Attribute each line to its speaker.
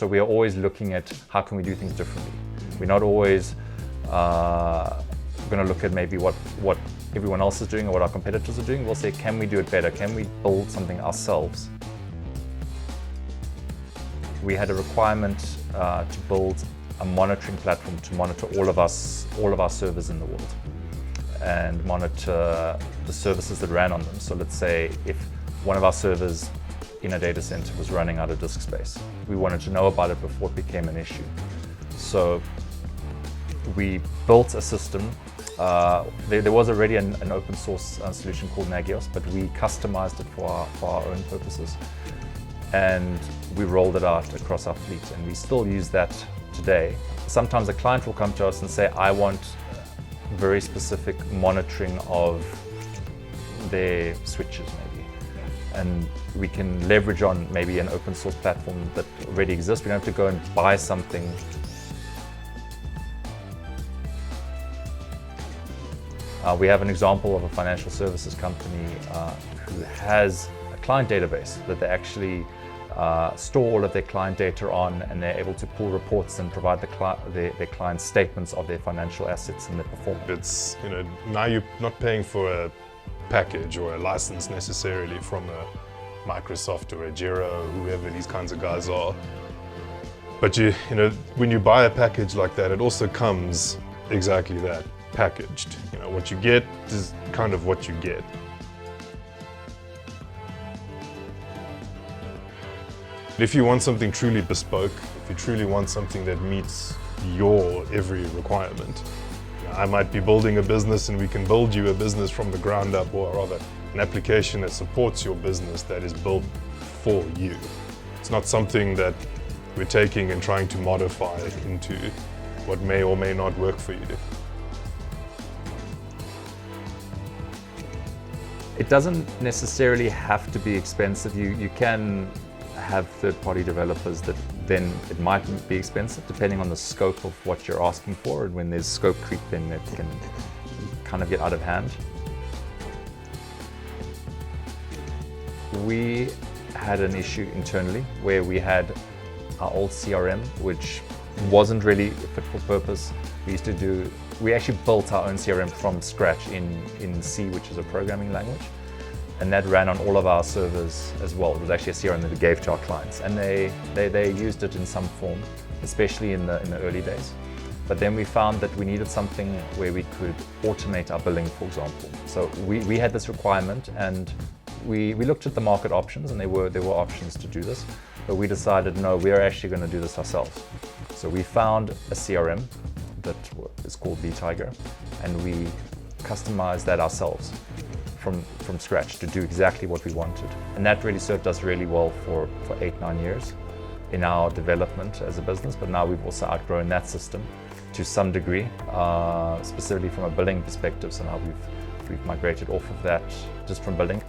Speaker 1: So we are always looking at how can we do things differently. We're not always going to look at maybe what everyone else is doing or what our competitors are doing. We'll say, can we do it better? Can we build something ourselves? We had a requirement to build a monitoring platform to monitor all of our servers in the world and monitor the services that ran on them. So let's say if one of our servers in a data center was running out of disk space, we wanted to know about it before it became an issue. So we built a system. There was already an open source solution called Nagios, but we customized it for our own purposes. And we rolled it out across our fleet, and we still use that today. Sometimes a client will come to us and say, I want very specific monitoring of their switches maybe. And we can leverage on maybe an open source platform that already exists. We don't have to go and buy something. We have an example of a financial services company who has a client database that they actually store all of their client data on, and they're able to pull reports and provide their clients statements of their financial assets and their performance.
Speaker 2: It's, now you're not paying for a package or a license necessarily from a Microsoft or a Jira or whoever these kinds of guys are. But when you buy a package like that, it also comes exactly that, packaged. What you get is kind of what you get. If you want something truly bespoke, if you truly want something that meets your every requirement, I might be building a business and we can build you a business from the ground up, or rather an application that supports your business that is built for you. It's not something that we're taking and trying to modify into what may or may not work for you.
Speaker 1: It doesn't necessarily have to be expensive. You can have third-party developers that then it might be expensive depending on the scope of what you're asking for, and when there's scope creep then it can kind of get out of hand. We had an issue internally where we had our old CRM, which wasn't really fit for purpose. We actually built our own CRM from scratch in C, which is a programming language. And that ran on all of our servers as well. It was actually a CRM that we gave to our clients. And they used it in some form, especially in the early days. But then we found that we needed something where we could automate our billing, for example. So we had this requirement, and we looked at the market options, and there were options to do this. But we decided, no, we are actually going to do this ourselves. So we found a CRM that is called vTiger, and we customized that ourselves from scratch to do exactly what we wanted. And that really served us really well for 8-9 years in our development as a business. But now we've also outgrown that system to some degree, specifically from a billing perspective. So now we've migrated off of that just from billing.